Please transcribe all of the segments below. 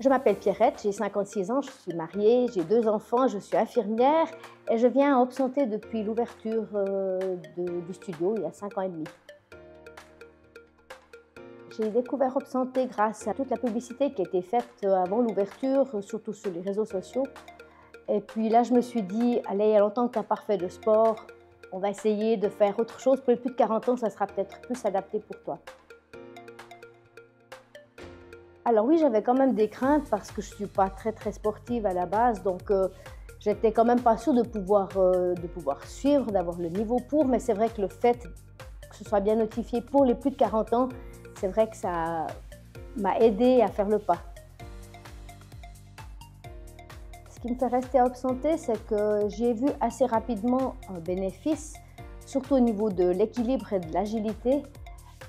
Je m'appelle Pierrette, j'ai 56 ans, je suis mariée, j'ai 2 enfants, je suis infirmière et je viens à Hope Santé depuis l'ouverture du studio il y a 5 ans et demi. J'ai découvert Hope Santé grâce à toute la publicité qui a été faite avant l'ouverture, surtout sur les réseaux sociaux. Et puis là, je me suis dit, allez, il y a longtemps que tu n'as pas refait de sport, on va essayer de faire autre chose. Pour les plus de 40 ans, ça sera peut-être plus adapté pour toi. Alors oui, j'avais quand même des craintes parce que je ne suis pas très sportive à la base, donc j'étais quand même pas sûre de pouvoir suivre, d'avoir le niveau pour, mais c'est vrai que le fait que ce soit bien notifié pour les plus de 40 ans, c'est vrai que ça m'a aidée à faire le pas. Ce qui me fait rester à Hope Santé, c'est que j'ai vu assez rapidement un bénéfice, surtout au niveau de l'équilibre et de l'agilité.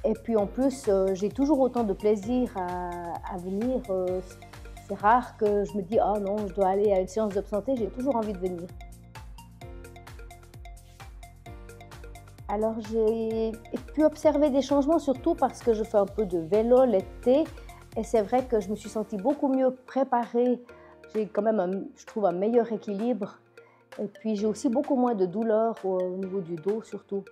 Et puis en plus, j'ai toujours autant de plaisir à venir. C'est rare que je me dis: «Ah non, je dois aller à une séance d'Hope Santé», j'ai toujours envie de venir. Alors j'ai pu observer des changements, surtout parce que je fais un peu de vélo l'été et c'est vrai que je me suis sentie beaucoup mieux préparée. J'ai quand même je trouve un meilleur équilibre et puis j'ai aussi beaucoup moins de douleurs au niveau du dos surtout.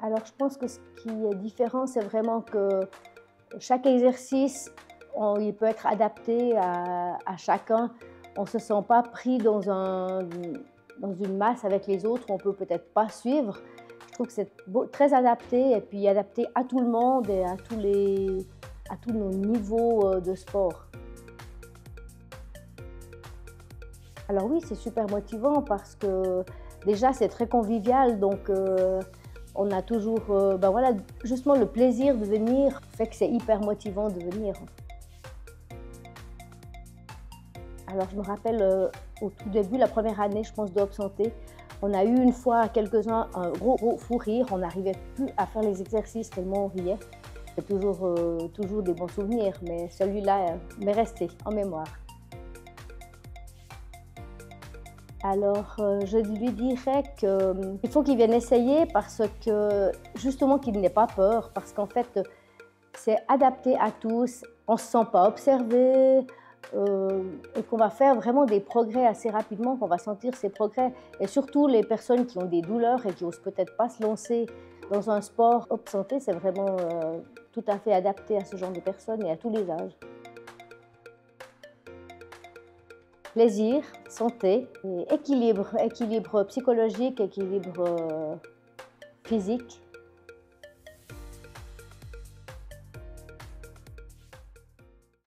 Alors je pense que ce qui est différent, c'est vraiment que chaque exercice, il peut être adapté à chacun. On ne se sent pas pris dans une masse avec les autres, on peut peut-être pas suivre. Je trouve que c'est très adapté et puis adapté à tout le monde et à tous nos niveaux de sport. Alors oui, c'est super motivant parce que déjà c'est très convivial, donc on a toujours ben voilà, justement le plaisir de venir fait que c'est hyper motivant de venir. Alors je me rappelle au tout début, la première année, je pense, de Hope Santé, on a eu une fois à quelques-uns un gros fou rire, on n'arrivait plus à faire les exercices tellement on riait. C'est toujours des bons souvenirs, mais celui-là m'est resté en mémoire. Alors, je lui dirais qu'il faut qu'il vienne essayer parce que justement qu'il n'ait pas peur, parce qu'en fait, c'est adapté à tous, on ne se sent pas observé et qu'on va faire vraiment des progrès assez rapidement, qu'on va sentir ces progrès. Et surtout les personnes qui ont des douleurs et qui n'osent peut-être pas se lancer dans un sport, Hope Santé, c'est vraiment tout à fait adapté à ce genre de personnes et à tous les âges. Plaisir, santé et équilibre psychologique, équilibre physique.